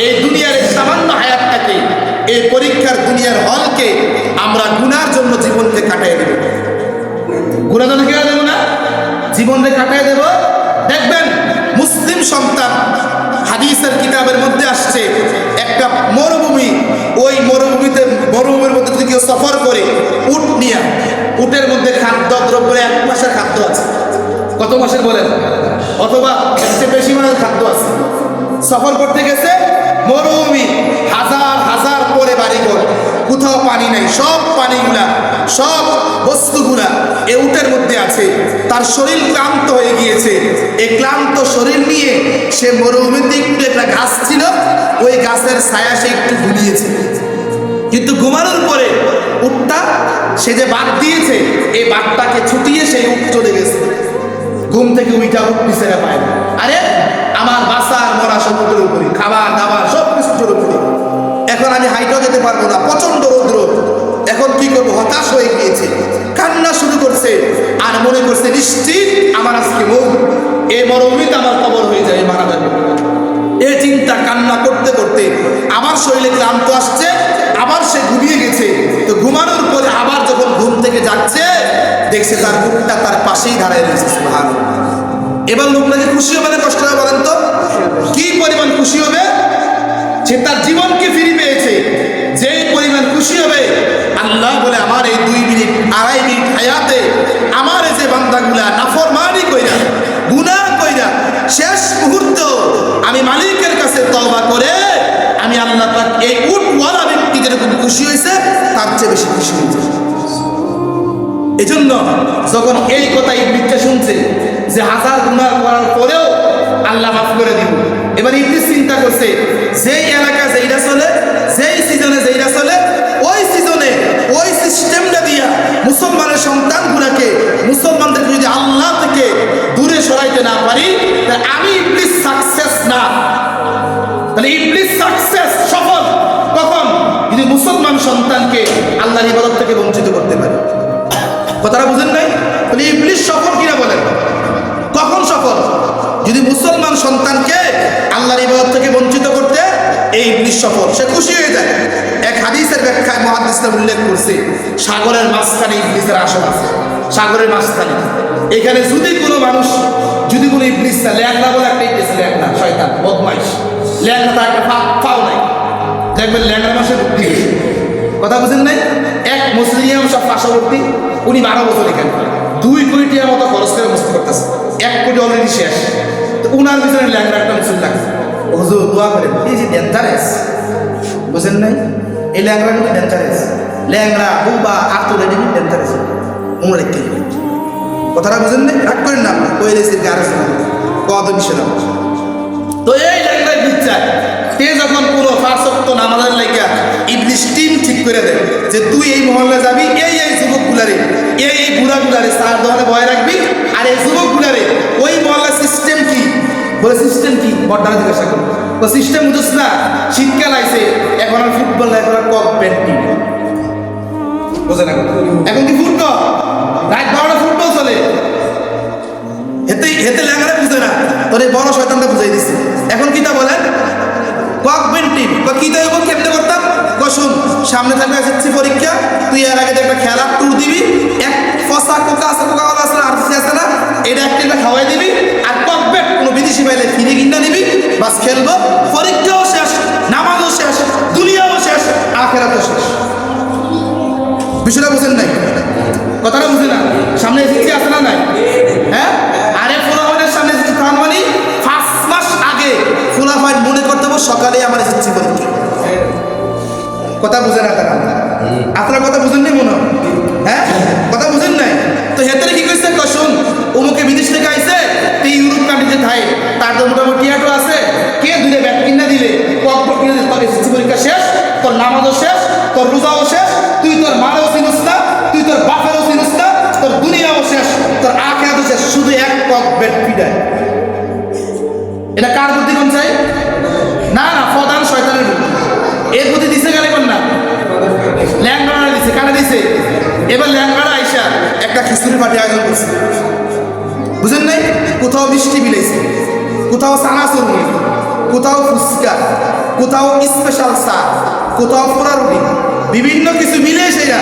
এই দুনিয়ার এই সামান্য হায়াতটাকে, এই পরীক্ষার দুনিয়ার হলকে আমরা গুনার জন্য জীবনকে কাটাই দেব, গুনার জন্য কেন দেবো না, জীবনকে কাটাই দেব। দেখবেন মুসলিম সন্তান, হাদিসের কিতাবের মধ্যে আসছে একটা মরুভূমি, ওই মরুভূমির মধ্যে যদি কেউ সফর করে উট নিয়ে, উটের মধ্যে খাদ্য দ্রব্য 1 মাসের খাদ্য আছে, কত মাসের বলেন, অথবা এর চেয়ে বেশি মাসের খাদ্য আছে। সফর করতে গেছে মরুভূমি, হাজার হাজার পরে বাড়িঘর, কোথাও পানি নাই, সব পানিগুলা, সব বস্তুগুলা এ উটের মধ্যে আছে। তার শরীর ক্লান্ত হয়ে গিয়েছে, এই ক্লান্ত শরীর নিয়ে সে মরুভূমিতে একটু একটা গাছ ছিল, ওই গাছের ছায়া সে একটু ঘুমিয়েছে। কিন্তু ঘুমানোর পরে উটটা সে যে বাঘ দিয়েছে, এই বাঘটাকে ছুটিয়ে সেই উট চলে গেছে। ঘুম থেকে উইটা উঠ নিচে পায়, আরে আমার বাসার মরা সমুদ্রের উপরে, খাবার দাবার সব কিছুর উপরে, এখন আমি হাইটেও যেতে পারবো না, প্রচন্ড রৌদ্র, এখন কি করবো, হতাশ হয়ে গিয়েছে, কান্না শুরু করছে, আর মনে করছে নিশ্চিত আমার আজকে মৌত, এই মরুভূমিতে আমার কবর হয়ে যায়, মারা যাবে। এই চিন্তা কান্না করতে করতে আবার শরীরে ক্লান্ত আসছে, আবার সে ঘুমিয়ে গেছে। তো ঘুমানোর পরে আবার যখন ঘুম থেকে যাচ্ছে, দেখছে তার উটটা তার পাশেই দাঁড়ায় রয়েছে। সুবহানাল্লাহ। এবার লোকটাকে খুশি হবে না কষ্ট হবে বলেন তো? কি পরিমাণ খুশি হবে, সে তার জীবনকে ফিরে পেয়েছে। যেই পরিমাণ খুশি হবে, আল্লাহ বলে আমার এই 2 মিনিট 2.5 মিনিট হায়াতে আমার এই যে বান্দাগুলা নাফরমানি কইরা, গুনাহ কইরা, শেষ মুহূর্ত আমি মালিকের কাছে তওবা করে আমি আল্লাহ পাক এই উটওয়ালা ব্যক্তি যেরকম খুশি হয়েছে তার চেয়ে বেশি খুশি হয়েছে। এজন্য যখন এই কথা ইবলিসটা শুনছে যে হাজার গুনাহ করার পরেও আল্লাহ মাফ করে দিব, এবার ইবলিস চিন্তা করছে যেই এলাকা যেইটা চলে, যেই সিজনে যেইটা চলে, ওই সিজনে ওই সিস্টেমটা দিয়া মুসলমানের সন্তানগুলোকে, মুসলমানদেরকে যদি আল্লাহ থেকে দূরে সরাইতে না পারি, তাহলে আমি ইবলিস সাকসেস না। তাহলে ইবলিস সাকসেস সফল কখন, যদি মুসলমান সন্তানকে আল্লাহর ইবাদত থেকে বঞ্চিত করতে পারে। কথাটা বুঝেন নাই? তাহলে ইবলিস সফল কিনা বলেন, কখন সফল, যদি মুসলমান সন্তানকে আল্লাহর ইবাদত থেকে বঞ্চিত করতে এই ইবলিস সফল, সে খুশি হয়ে যায়। এক হাদিসের ব্যাখ্যায় মুহাদ্দিসরা উল্লেখ করছে, সাগরের মাঝখানে ইবলিসের আসন আছে, সাগরের মাঝখানে। এখানে যদি কোনো মানুষ, যদি কোনো ইবলিস, ল্যাংড়া বলে একটা ইবলিস, ল্যাংড়া শয়তান বদমাইশ, ল্যাংড়া তার একটা পাও নাই, দেখবেন ল্যাংড়া মাসে বুদ্ধি। কথা বুঝেন নাই? এক মুসলিম সব পার্শ্ববর্তী, উনি 12 বছর এখানে 2 কোটি টাকার মতো খরচ করে মস্তি করতেছে, 1 কোটি অলরেডি শেষ। তো উনার পিছনে ল্যাংড়া একটা মুসলিম লাগছে, হুজুর দোয়া করেন, এই যে ডেঞ্জারাস, বুঝেন নাই? এই ল্যাংড়া কিন্তু ডেঞ্জারাস, ল্যাংড়া বুবা আতুরে কিন্তু ডেঞ্জারাস, উমরে কি কথাটা বুঝেন নাই? রাগ করেন না, কই রেসে গারে কত বিষয় না। তো এই ল্যাংড়া বিচার তে যখন কোনো ফারসক্ত নামাজের লাগিয়া ইবলিস টিম ঠিক করে দেয় যে তুই এই মহল্লা যাবি, এই যুবকগুলারে, এই বুড়াগুলারে সার দোকানে ভয় রাখবি, আর এই যুবকগুলারে ওই মহল্লা সিস্টেম কি বলে, সিস্টেম কি বড়রা জিজ্ঞাসা করবে, তো সিস্টেম বুঝছ না, শীতকাল আইছে, এখন আর ফুটবল না, এখন আর কক প্যান্টি, বোঝে না? এখন কি ফুটবল, রাত 12টা ফুটবল চলে, হেতে লেখাটা বুঝে না, তোর এই বড় শয়তানটা বুঝাই দিচ্ছে। এখন কি তা বলেন, কক পেন্টিং বা কি দেবো, কেমনে করতাম, শুন সামনে থাকবে এসএসসি পরীক্ষা, তুই এর আগে একটা খেলার ট্যুর দিবি, এক ফসা কোকা আছে, কোকা আছে, আর আছে না, এটা একটা খাওয়াই দিবি, আর কক ব্যাট কোনো বিদেশি পাইলে ফিরে কিনা নিবি, বাস খেলবো, পরীক্ষাও শেষ, নামাজও শেষ, দুনিয়াও শেষ, আখেরাতও শেষ। বিষয়টা বুঝেন নাই? কথাটা বুঝে না? সামনে এসএসসি আছে না নাই? হ্যাঁ, আরে ফুলাফাইনের সামনে এসএসসি খাওয়ান মানে 5 মাস আগে ফুলাফাইন মনে করতে হবে সকালে আমার এসএসসি পরীক্ষা। কথা বুঝে না তারা, আপনার কথা বুঝেন নি মনে হয়? হ্যাঁ, কথা বুঝেন নাই? তো হেতারে কি কইছে, শুন এটা কার বুদ্ধি কোন চাই? না না, প্রধান শয়তানের বুদ্ধি। এর বুদ্ধি দিছে গেলে কোন না, ল্যাংড়া দিছে। কারা দিছে? এবার ল্যাংড়া আইসা একটা খিচুড়ি পার্টি আয়োজন করছে, বুঝেন নাই? কোথাও মিষ্টি বিলাইছে, কোথাও চানাচুর, কোথাও ফুচকা, কোথাও স্পেশাল চা, কোথাও পোড়া রুটি, বিভিন্ন কিছু মিলে সেটা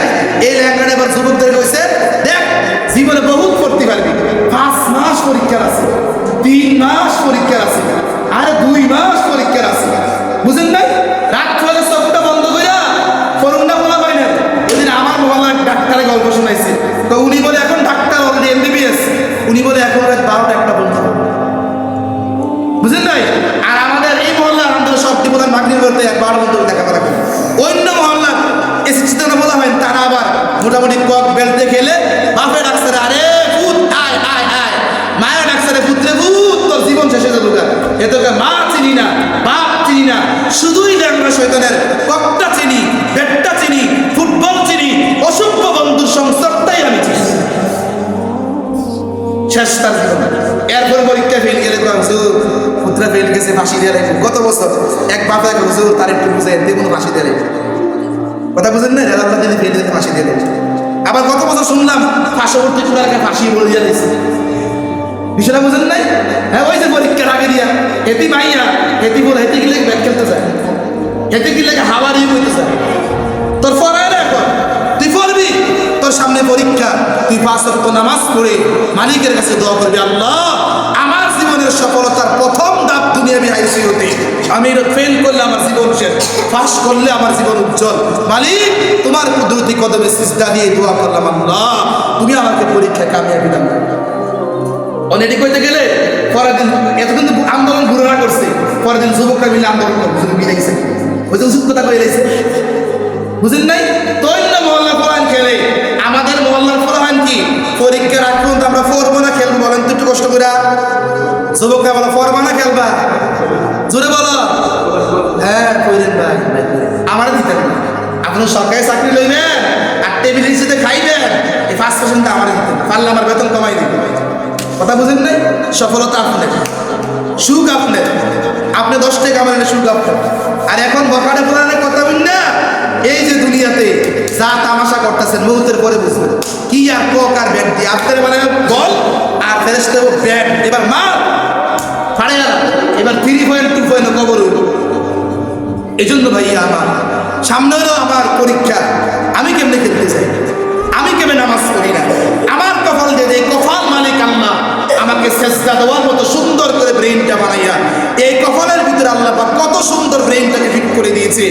এই ল্যাংড়া এবার যুবকদের হয়েছে, দেখ জীবনে বহুত করতে পারবি, 5 মাস পরীক্ষার আছে, 3 মাস পরীক্ষার আছে, আরে 2 মাস পরীক্ষার আছে, বুঝেন নাই? রাত হলে চোখটা বন্ধ করে করুণা বলা হয় না। ওইদিন আমার মোবাইল ডাক্তারের গল্প শোনাইছে, তো উনি বলে এখন ডাক্তার অলরেডি MBBS, উনি বলে এখন রাত 12টা 1টা বন্ধ, বুঝেন নাই? আর আমাদের এই মহল্লার আমাদের সব প্রধান মাগরিব করতে 12 বন্ধ দেখাপড়া করে। অন্য মহল্লার এসেছিতে বলা হয় তারা আবার মোটামুটি কক বেলতে খেলে বাপে ডাকছে, আরে ভূত আয় আয় আয়, মায়ের ডাকছে পুত্রে ভূত, তোর জীবন শেষে যাবো। এ তোকে মা চিনি না, বাপ চিনি না, শুধুই ল্যাংড়া শয়তানের ককটা চিনি, বেটটা চিনি, ফুটবল চিনি, অসভ্য বন্ধুর সংসারটাই আমি চিনি। শেষ তার জীবন। এরপর পরীক্ষা ফেল গেলে পুত্রা ফেল গেছে, ফাঁসি দিয়ে রাখবে। গত বছর এক বাপা হুজুর তার একটু বুঝে কোনো ফাঁসি দিয়ে রাখবে, কথা বুঝেন না? আল্লাহ যদি ফেল দিতে ফাঁসি দিয়ে রাখবে। আবার গত বছর শুনলাম পার্শ্ববর্তী চূড়াকে ফাঁসি বলে দিয়ে দিয়েছে, বিষয়টা বুঝেন নাই? হ্যাঁ, ওই যে পরীক্ষার আগে দিয়া হেতি মাইয়া হেতি বলে হেতি গেলে ব্যাট খেলতে চায়, হেতি গেলে হাওয়া দিয়ে বইতে চায়। তোর পড়ায় না, এখন তুই পড়বি, তোর সামনে পরীক্ষা, তুই 5 ওয়াক্ত নামাজ পড়ে মালিকের কাছে দোয়া করবি, আল্লাহ আমার জীবনের সফলতার প্রথম ধাপ দুনিয়াবি হাইসিওতে আমি ফেল করলে আমার জীবন শেষ, পাস করলে আমার জীবন উজ্জ্বল। মালিক তোমার কুদরতি কদমে সিজদা দিয়ে দোয়া করলাম, আল্লাহ তুমি আমাকে পরীক্ষায় কামিয়াবি দাও। অলরেডি কইতে গেলে পরের দিন এতদিন আন্দোলন ঘুরে করছে, পরের দিন যুবকরা মিলে আন্দোলন মিলাইছে, ওই যে উচিত কথা কয়ে লাইছে, বুঝেন নাই? তৈন্য মহল্লা ফলান খেলে, আমাদের মহল্লার ফলান কি পরীক্ষার আগ পর্যন্ত আমরা পড়বো না খেলবো, বলেন তো একটু কষ্ট করে। যুবকরা বলো পড়বা না খেলবা, জোরে বলো। হ্যাঁ কইলেন ভাই, আমার দিতেন না, আপনার সরকারি চাকরি লইবেন আর টেবিলের সাথে খাইবেন, এই 5% আমার দিতেন, পারলে আমার বেতন কমাই দিবেন। কথা বুঝেন নাই? সফলতা আপনার, সুখ আপনার, আপনি 10 টাকা আমার সুখ আপনার। আর এখন বকাটে পুরানের কথা বল না, এই যে দুনিয়াতে যা তামাশা করতেছেন মৌতের পরে বুঝবেন কি আর কক আর ব্যাট দিয়ে আপনার মানে বল আর ফেরেশতা ব্যাট, এবার মার ফাড়ে গেল, এবার 3.2 কবর হইল। এই জন্য ভাইয়া আমার সামনে হলো আমার পরীক্ষা, আমি কেমনে খেলতে চাই, আমি কেমনে নামাজ পড়ি না, আমার কপাল দিয়ে দেয় কপাল মালিক আল্লাহ আমাকে সেজদা দেওয়ার মতো সুন্দর করে ব্রেইনটা বানাইয়া, এই কপালের ভিতরে আল্লাহ পাক কত সুন্দর ব্রেইনটাকে ফিট করে দিয়েছে।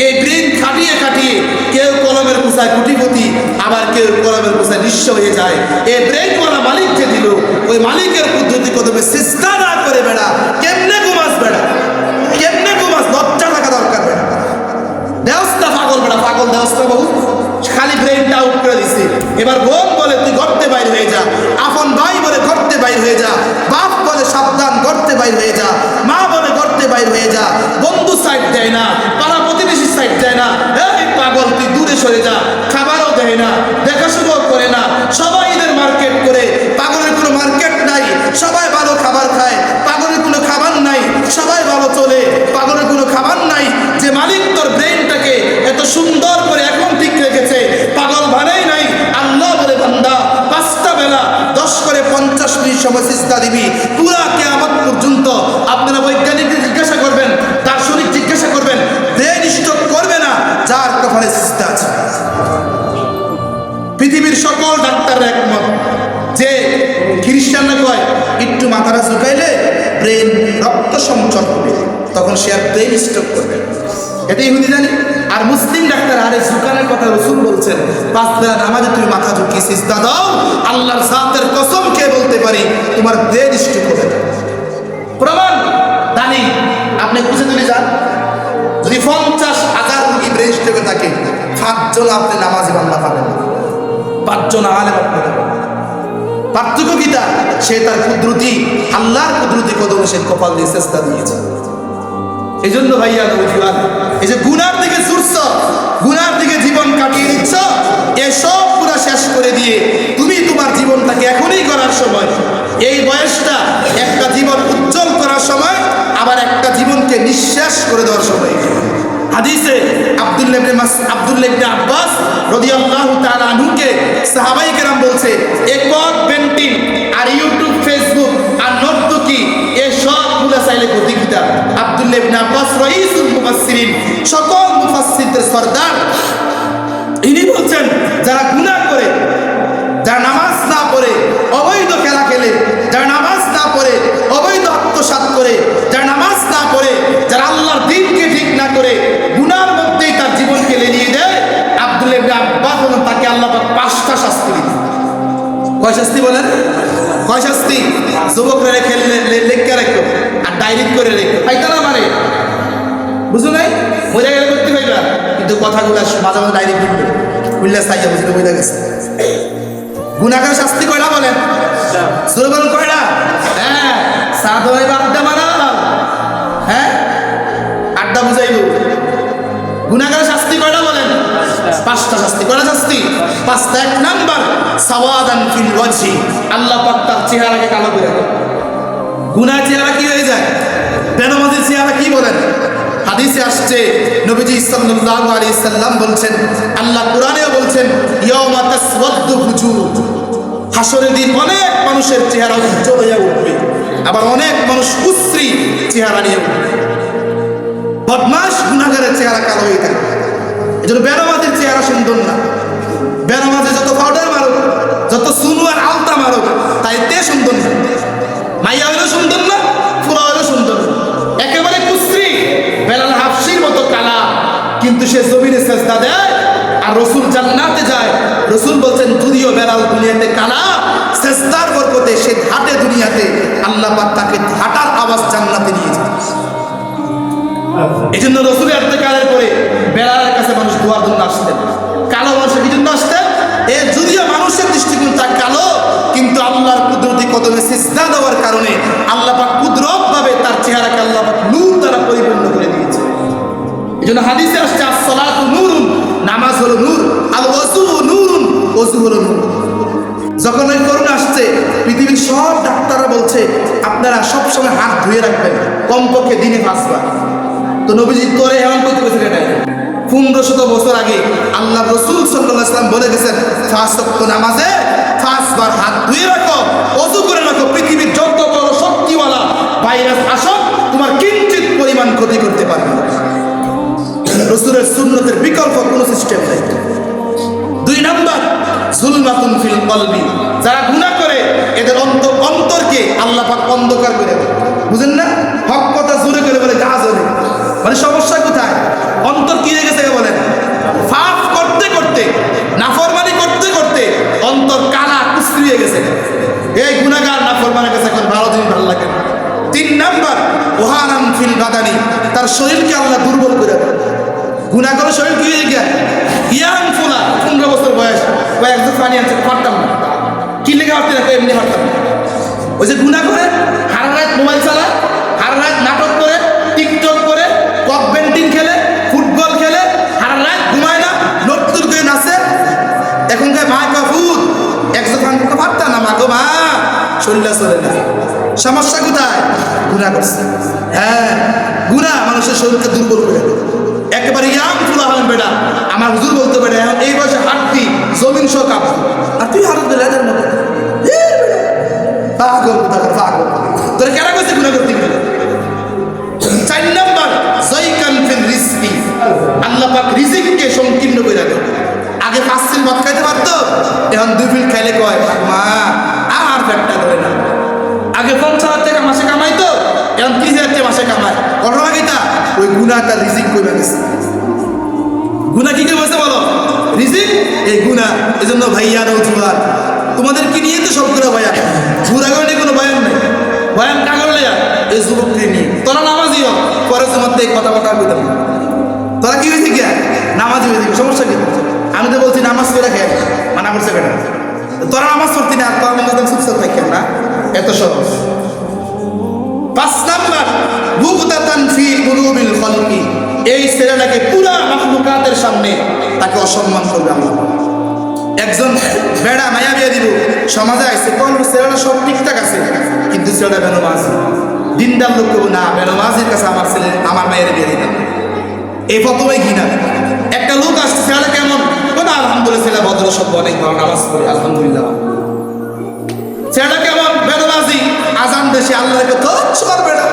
এই ব্রেইন খাটিয়ে খাটিয়ে কেউ কলমের কুসায় কোটিপতি, আবার কেউ কলমের কুসায় নিঃস্ব হয়ে যায়। এই ব্রেইনওয়ালা মালিক যে দিল, ওই মালিকের পদ্ধতি কদমে সেজদা না করে বেড়া কেমনে ঘুমাস, বেড়া কেমনে ঘুমাস, লজ্জা থাকা দরকার বেড়া। দেওস্তা পাগল বেড়া, পাগল দেওস্তা বহু খালি ব্রেইনটা আউট করে দিছে। এবার বোন বলে তুই গর্তে বাইর হয়ে যা, আপন ভাই বলে গর্তে বাইর হয়ে যা, বাপ বলে সাবধান গর্তে বাইর হয়ে যা, মা বলে গর্তে বাইর হয়ে যা, বন্ধু সাইড দেয় না, পাড়া প্রতিবেশী সাইড দেয় না, এই পাগল তুই দূরে সরে যা, খাবারও দেয় না, দেখাশোনাও করে না, সবাই এদের মার্কেট করে, পাগলের কোনো মার্কেট নাই, সবাই ভালো খাবার খায়, পাগলের কোনো খাবার নাই, সবাই ভালো চলে, পাগলের কোনো খাবার নাই। যে মালিক তোর ব্রেইনটাকে এত সুন্দর করে এখন ঠিক রেখেছে, পাগল বানাই নাই, আল্লাহ বলে বান্দা 5টা বেলা 10 করে 50 মিনিট সময় সিজদা দিবি পুরা কিয়ামত পর্যন্ত। আপনারা বৈজ্ঞানিকদের জিজ্ঞাসা করবেন, দার্শনিক জিজ্ঞাসা করবেন, ব্রেন স্ট্রোক করবে না যার কপালে সিজদা আছে। পৃথিবীর সকল ডাক্তাররা একমত যে খ্রিস্টানরা কয় একটু মাথাটা ঝুঁকাইলে ব্রেন রক্ত সঞ্চার হবে, তখন সে আর ব্রেন স্ট্রোক করবে, এটা ইহুদি জানি। আর মুসলিম ডাক্তার আরে ঝুঁকানোর কথা রাসূল বলছেন, 5 বেলা নামাজে তুমি মাথা ঝুঁকিয়ে সিজদা দাও, আল্লাহর জাতের কসম খেয়ে বলতে পারি তোমার ব্রেন স্ট্রোক হবে না। প্রমাণ জানি, আপনি বুঝে তুলে যান, যদি 50,000 রোগী ব্রেন স্ট্রোকে থাকে, 5 জন আপনি নামাজি বান্দা পাবেন, 5 জন আলেম আপনি পাবেন। পার্থক্য কি তা? সে তার কুদরতি আল্লাহর কুদরতি কদমে সে কপাল দিয়ে সিজদা দিয়েছে। এই জন্য ভাইয়া বুঝিবান, এই যে গুনার দিকে ছুটছ, গুনার দিকে জীবন কাটিয়ে দিচ্ছ, এসব পুরো শেষ করে দিয়ে তুমি তোমার জীবনটাকে এখনই করার সময়, এই বয়সটা একটা জীবন উজ্জ্বল করার সময়, নিঃশ্বাস করে দেওয়ার সময়। হাদিসে আব্দুল্লাহ ইবনে আব্বাস রাদিয়াল্লাহু তাআলা আনহুকে সাহাবায়ে কেরাম বলছে, একক পেন্টিং আর ইউটিউব, ফেসবুক আর নর্তকী এই সবগুলো চাইলে গতি কিতাব। আব্দুল্লাহ ইবনে আব্বাস রাইসুল মুফাসসিরিন, সকল মুফাসসিরদের সরদার, ইনি বলছেন যারা গুনাহ করে, যারা নামাজ না পড়ে অবৈধ খেলা খেলে, যারা নামাজ না পড়ে অবৈধ আত্মসাৎ করে, যারা নামাজ না পড়ে, যারা আল্লাহর দ্বীনকে ঠিক না করে গুনার মধ্যেই তার জীবনকে লেলিয়ে দেয়, আব্দুল্লাহ ইবনে আব্বাস বলেন তাকে আল্লাহ পাক 5টা শাস্তি দিবেন। কয় শাস্তি বলেন? কয় শাস্তি? যুবকরা রেখে লেখা রেখো আর ডাইরেক্ট করে রেখো, পাইতা না মারে, বুঝো নাই? মজা গেলে করতে পাইবা, কিন্তু কথাগুলো মাঝে মাঝে ডাইরেক্ট বুঝবে, বুঝলে সাইয়া বুঝলে বোঝা গেছে। গুনাহের শাস্তি কয়টা বলেন? জোরে বলেন কয়টা? হ্যাঁ, সাধুই আড্ডা মারা, হ্যাঁ আড্ডা বুঝাইব। গুনাহের শাস্তি কয়টা বলেন? 5টা শাস্তি। কয়টা শাস্তি? 5টা। 1 নাম্বার সাওয়াদান ফিল ওয়াজহি, আল্লাহ পাক তার চেহারাকে কালো করে দেয়। গুনাহের চেহারা কি হয়ে যায়? বেনামাজির চেহারা কি বলেন? হাদিসে আসছে নবীজি সাল্লাল্লাহু আলাইহি সাল্লাম বলছেন, আল্লাহ কোরআনেও বলছেন, ইয়াউমা তাসওয়াদ্দু ফুজুর, হাসরের দিন অনেক মানুষের চেহারা উজ্জ্বল হয়ে উঠবে, আবার অনেক মানুষ কুশ্রী চেহারা নিয়ে উঠবে। বদমাশ গুনাহগারের চেহারা কালো হয়ে থাকে। এজন্য বেনামাজির চেহারা সুন্দর না। বেনামাজি যত পাউডার মারুক, যত সুনু আর আলতা মারুক, তাইতে সুন্দর না। মাইয়া হইলেও সুন্দর না, ফুলা হইলেও সুন্দর না, একেবারে কুশ্রী বেলাল হাফসির মতো কালা, কিন্তু সে জমিনে সেজদা দেয় আর রসুল জান্নাতে যায়। রসুল বলছেন যদিও বেলাল দুনিয়াতে কালা, সেজদার বরকতে সে হাঁটে দুনিয়াতে, আল্লাহ পাক তাকে হাঁটার আওয়াজ জান্নাতে নিয়ে যায়। এই জন্য রসুলের ইন্তেকালের পরে বেলালের কাছে মানুষ দোয়ার জন্য আসতেন। কালো মানুষের কি জন্য আসতেন? যদিও মানুষের দৃষ্টিকোণ তা কালো, কিন্তু আল্লাহর কুদরতি কদমে সিজদা দেওয়ার কারণে আল্লাহ পাক কুদরত ভাবে তার চেহারাকে আল্লাহ পাক নূর দ্বারা পরিপূর্ণ করে দিয়েছে। এই জন্য হাদিসে আসছে আসসালাতু নূরুন, নামাজ হলো নূর, আল ওযু নূরুন, ওযু হলো নূর। যখন ওই করোনা আসছে, পৃথিবীর সব ডাক্তাররা বলছে আপনারা সবসময় হাত ধুয়ে রাখবেন, কমপক্ষে দিনে 5 বার। তো নবীজি তোরে এমন করতে গেছেন, এটা 1500 বছর আগে আল্লাহ রসুল সাল্লাল্লাহু আলাইহি ওয়াসাল্লাম বলে গেছেন, 5 ওয়াক্ত নামাজে 5 বার হাত ধুয়ে রাখো, ওযু করে রাখো। পৃথিবীর যত বড় শক্তিওয়ালা ভাইরাস আসুক, তোমার কিঞ্চিত পরিমাণ ক্ষতি করতে পারবে না। রসুলের সুন্নতের বিকল্প কোনো সিস্টেম নেই। 2 নাম্বার যুলমাতুন ফিল কলবি, যারা গুনাহ করে এদের অন্তরকে আল্লাহ পাক অন্ধকার করে দেয়। বুঝেন না? হক কথা জোরে করে বলে গা জ্বলে, মানে সমস্যা কোথায়? অন্তর কি হয়ে গেছে বলেন? পাপ করতে করতে, নাফরমানি করতে করতে অন্তর কালা কুশ্রী হয়ে গেছে। এই গুনাহগার নাফরমানের কাছে এখন ভালো জিনিস ভালো লাগে না। 3 নাম্বার ওহানান ফিল বাদানি, তার শরীরকে আল্লাহ দুর্বল করে দেয়। গুনাহ করে শরীর কি হয়ে গেছে? ইয়াং ফুলা, 15 বছর বয়স, একজন পানি আনছে, পারতাম না। কি লেগে পারতে না? এমনি পারতাম না। ওই যে গুনাহ করে সারা রাত মোবাইল চালায়, সারা রাত নাটক করে, টিকটক করে, কক পেন্টিং খেলে, ফুটবল খেলে, সারা রাত ঘুমায় না, নতুন করে নাচে। এখনকার মা কাপুর একজন পারতাম না, মা গো মা, শরীর চলে না। সমস্যা কোথায়? গুনাহ করছে। হ্যাঁ, গুনাহ মানুষের শরীরকে দুর্বল করে দেয়। একেবারে ইয়াং ফুলা হবেন বেটা, আমার হুজুর বলতে পারে এখন এই বয়সে হাঁটতি জমিন সহ কাঁপত, আর তুই হারত বেলা এদের মতো পাগল, পাগল তোর কেনা করছে গুনাহ করতে গেলে। 4 নাম্বার যায়কান ফিল রিজকি, আল্লাহ পাক রিজিককে সংকীর্ণ করে দেয়। আগে 5 দিন ভাত খাইতে পারতো, এখন 2 ফিল খাইলে কয় মা আর পেটটা ধরে না। আগে 50,000 টাকা মাসে কামাইতো, এখন 30,000 টাকা মাসে কামায়। ঘটনা কিটা? ওই গুনাহ তার রিজিক কমে গেছে। গুনাহ কি কমেছে বলো? রিজিক, এই গুনাহ। এজন্য ভাইয়া নৌজুয়ান, তোমাদের কি নিয়ে তো সবগুলো বয়ান, ঘুরাঘুরি কোনো বয়ান নেই। বয়ান কাগজ লেয়া এই যুবককে নিয়ে তোরা নামাজি হোক, পরে তোমার থেকে কথা বলতাম, তোরা কি হয়েছে গিয়া নামাজি হয়েছে, সমস্যা কি? আমি তো বলছি নামাজ করে খেয়ে মানা করছে বেটা, তোরা নামাজ পড়তি না, তোরা নামাজ চুপচাপ থাকেন না, এত সহজ। 5 নাম্বার বুগদাতান ফি কুলুবিল খালকি, এই ছেলেটাকে পুরা মাখলুকাতের সামনে তাকে অসম্মান করবে আল্লাহ। একজন বেড়া মায়া বিয়ে দিব, সমাজে আসছে, কোন ছেলেটা সব ঠিকঠাক আছে, কিন্তু ছেলেটা বেনমাজি, দিনদার লোক কেউ না, বেনামাজির কাছে আমার ছেলে আমার মেয়ের বিয়ে দিতাম, এই প্রথমে ঘৃণা। একটা লোক আসছে, ছেলে কেমন, না আলহামদুলিল্লাহ ছেলে ভদ্র, সব অনেক ভালো, নামাজ পড়ে আলহামদুলিল্লাহ। ছেলেটা কেমন, বেনামাজি, আজান দেশে আল্লাহকে তো করবে না,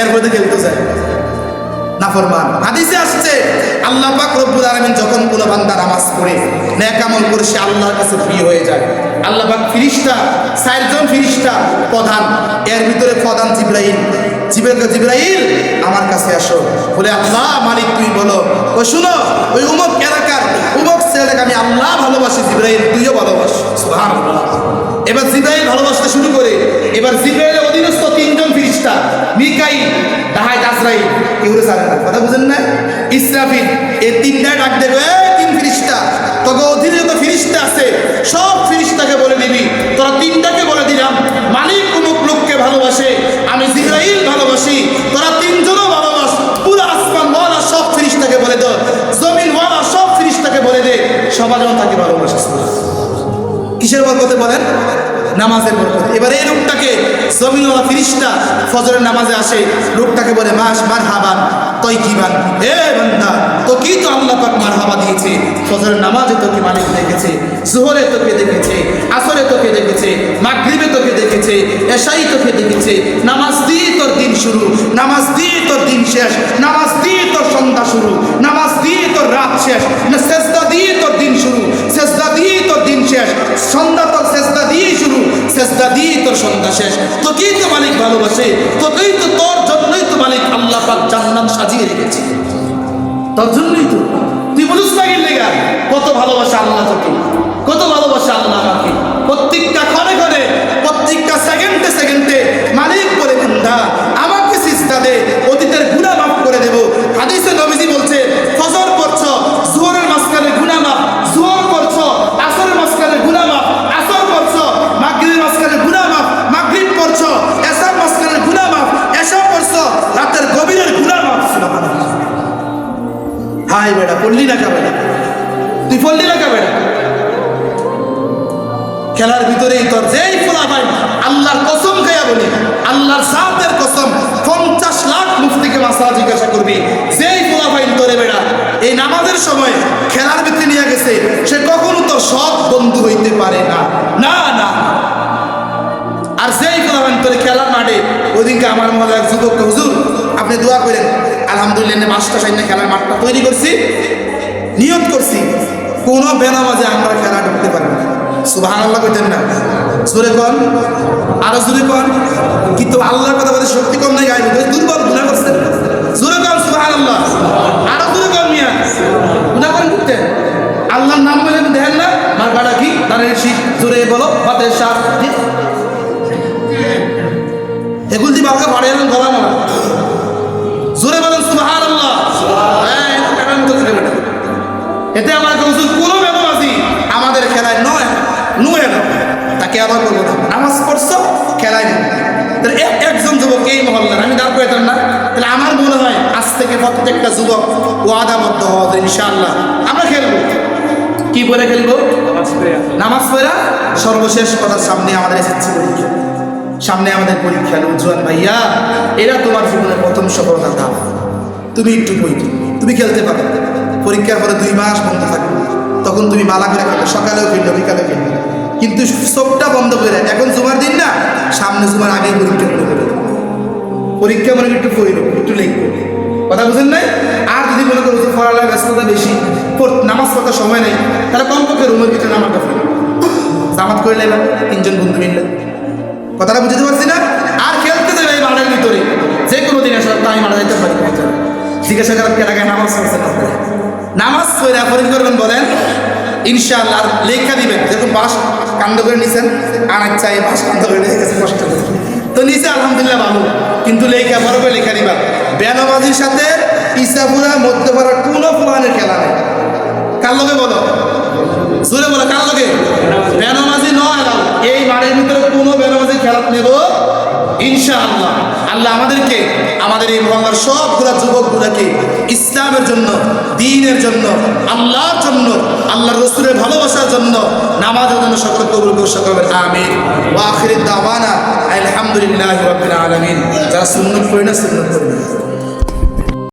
এর মধ্যে খেলতে যায় নাফরমান। হাদিসে আসছে আল্লাহ পাক রব্বুল আলামিন যখন কোনো বান্দা নামাজ পড়ে নেক আমল করে সে আল্লাহর কাছে প্রিয় হয়ে যায়, আল্লাহ পাক ফেরেশতা, 4 জন ফেরেশতা প্রধান, এর ভিতরে প্রধান জিবরাইল, জিবরাইল আমার কাছে আসো, বলে আল্লাহ মালিক তুই বলো। ও শুনো, ওই উমুক এলাকার উমুক ছেলেটাকে আমি আল্লাহ ভালোবাসি, জিবরাইল তুইও ভালোবাস। সুবহানাল্লাহ। এবার জিবরাইল ভালোবাসতে শুরু করে, এবার জিবরাইলের অধীনস্থ 3 জন ফেরেশতা, মিকাইল, দাহায় আজরাইল, কেউরে ছাড়ে না, কথা বুঝেন না, ইসরাফিল, এই 3টায় ডাক দেবে, 3 ফেরেশতা, তবে অধীনে যত ফেরেশতা আছে সব ফেরেশতাকে বলে দিবি, তোরা 3টাকে বলে দিলাম মালিক অমুক লোককে ভালোবাসে, আমি জিবরাইল ভালোবাসি, তোরা 3 জনও ভালোবাস, পুরো আসমান ওয়ালা সব ফেরেশতাকে বলে দে, জমিন ওয়ালা সব ফেরেশতাকে বলে দে, সবাই যেন তাকে ভালোবাসে। কিসের বরকতে বলেন? নামাজের বরকতে। এবার এই লোকটাকে জমিনওয়ালা ফেরেশতা ফজরের নামাজে আসে, লোকটাকে বলে মারহাবান তয়কিবান, হে বান্দা তোকেই তো আল্লাহ পাক মারহাবা দিয়েছে, ফজরের নামাজে তোকে মালিক দেখেছে, জোহরে তোকে দেখেছে, আসরে তোকে দেখেছে, মাগরিবে তোকে দেখেছে, এশাই তোকে দেখেছে, নামাজ দিয়ে তোর দিন শুরু, নামাজ দিয়ে তোর দিন শেষ, নামাজ দিয়ে তোর সন্ধ্যা শুরু, নামাজ দিয়ে তোর রাত শেষ, সেজদা দিয়ে তোর দিন শুরু, সেজদা দিয়ে তোর দিন শেষ, সন্ধ্যা তোর সেজদা দিয়ে শুরু, সেজদা দিয়ে তোর সন্ধ্যা শেষ, তোকেই তো মালিক ভালোবাসে, তোকেই তো, তোর জন্যই তো মালিক আল্লাহ পাক জান্নাত সাজিয়ে রেখেছে, তোর জন্যই তো। তুই বলিস না গেলে কত ভালোবাসা আল্লাহ তোকে, কত ভালোবাসা আল্লাহ আমাকে, প্রত্যেকটা ঘরে ঘরে, প্রত্যেকটা সেকেন্ডে সেকেন্ডে মালিক বলে বান্দা আমাকে সিজদা দে, অতীতের গুনাহ মাফ করে দেব। হাদিসে নবীজি বলছে, ফজর পড়ছো, জোহরের মাঝখানে গুনাহ মাফ, জোহর পড়ছো, আসরের মাঝখানে গুনাহ মাফ, আসর পড়ছো, মাগরিবের মাঝখানে গুনাহ মাফ, মাগরিব পড়ছো, এশার মাঝখানে গুনাহ মাফ, এশা পড়ছো, রাতের গভীরের গুনাহ মাফ। সুবহানাল্লাহ। হাই বেটা, পড়লি না কা বেটা, তুই পড়লি না কা বেটা? খেলার ভিতরেই তোর যেই ফোলা ভাই, আল্লাহর কসম খেয়া বলি, আল্লাহর জাতের কসম, 50 লাখ মুফতিকে মাসলা জিজ্ঞাসা করবি, যেই ফোলা ভাই তোরে বেড়া এই নামাজের সময় খেলার ভিতরে নিয়ে গেছে, সে কখনো তোর সব বন্ধু হইতে পারে না, না না। আর যেই ফোলা ভাই তোরে খেলার মাঠে, ওইদিনকে আমার মহলে এক যুবককে, হুজুর আপনি দোয়া করেন, আলহামদুলিল্লাহ মাস্টার সাইনে খেলার মাঠটা তৈরি করছি, নিয়ত করছি কোনো বেনামাজে আমরা খেলা ঢুকতে পারবো না। সুবহানাল্লাহ কইতেন না? জোরে কন, আরো জোরে কন। কিন্তু আল্লাহর কথা বলে শক্তি কম নাই, গাইবে দুর্বল, গুনাহ করছেন। জোরে কন সুবহানাল্লাহ, আরো জোরে কন মিয়া, গুনাহ করেন করতে। আল্লাহর নাম বলেন দেখেন না, মার গাড়া কি দাঁড়িয়ে শীত, জোরে বলো বাতের সাথ, এগুল দি বালকা ভাড়ে এলেন গলা মারা, জোরে বলেন সুবহানাল্লাহ। এতে আমার হুজুর কোনো বেনামাজি আমাদের খেলায় নয়, নুয়ে না, তাকে আবার বলবো না, নামাজ পড়ছো খেলায় নেই। তাহলে একজন যুবক এই মহল্লার, আমি দাঁড় পেতাম না, তাহলে আমার মনে হয় আজ থেকে প্রত্যেকটা যুবক ওয়াদাবদ্ধ হওয়া যায়, ইনশাআল্লাহ আমরা খেলবো। কি বলে খেলবো? নামাজ পড়া। সর্বশেষ কথার সামনে আমাদের এসেছে পরীক্ষা, সামনে আমাদের পরীক্ষা। উজ্জ্বল ভাইয়া, এরা তোমার জীবনের প্রথম সফলতার ধাপ, তুমি একটু বই, তুমি খেলতে পারো, পরীক্ষার পরে 2 মাস বন্ধ থাকবে, তখন তুমি মালা করে খেলো, সকালেও খেললো বিকালেও খেললো, কিন্তু সবটা বন্ধ করে। এখন জুমার দিন না, সামনে জুমার আগেই পরীক্ষা করে দেবে, পরীক্ষা মনে একটু পড়লো, একটু লিখবো, কথা বুঝেন নাই? আর যদি মনে করো যে পড়ালেখার ব্যস্ততা বেশি, নামাজ পড়ার সময় নেই, তাহলে কমপক্ষে রুমের ভিতরে নামাজটা পড়ো, জামাত করে নেবেন 3 জন বন্ধু মিললে, কথাটা বুঝতে পারছি না? আর খেলতে দেবে এই মাঠের ভিতরে, যে কোনো দিন আসলে তাই মারা যাইতে পারি, জিজ্ঞাসা করার কে আগে নামাজ পড়ছে না, নামাজ পড়ে পরীক্ষা করবেন বলেন ইনশাআল্লাহ। লেখা দিবেন, যেরকম বাস কান্দ করে নিছেন, আর আচ্ছা এই বাস কান্দ করে নিয়ে গেছে কষ্ট করে, তো নিচে আলহামদুলিল্লাহ ভালো, কিন্তু লেখা বড় করে লেখা দিবা। বেনামাজির সাথে ইসাপুরা মধ্যপাড়ার কোনো প্রমাণের খেলা নেই। কার লগে বলো, জোরে বলো, কার লগে? বেনামাজি নয়, এই মাঠের ভিতরে কোনো বেনামাজির খেলা নেব ইনশাআল্লাহ। আল্লাহ আমাদেরকে, আমাদের এই মহল্লার সবগুলা যুবকগুলাকে ইসলামের জন্য, দ্বীনের জন্য, আল্লাহর জন্য, আল্লাহর রাসূলের ভালোবাসার জন্য, নামাজের জন্য সকল কবুল করুন, সকল আমিন। ওয়া আখিরু দাওয়ানা আলহামদুলিল্লাহ। আলহামদুলিল্লাহ রাব্বিল আলামিন। যারা সুন্নত করি না সুন্নত করি না।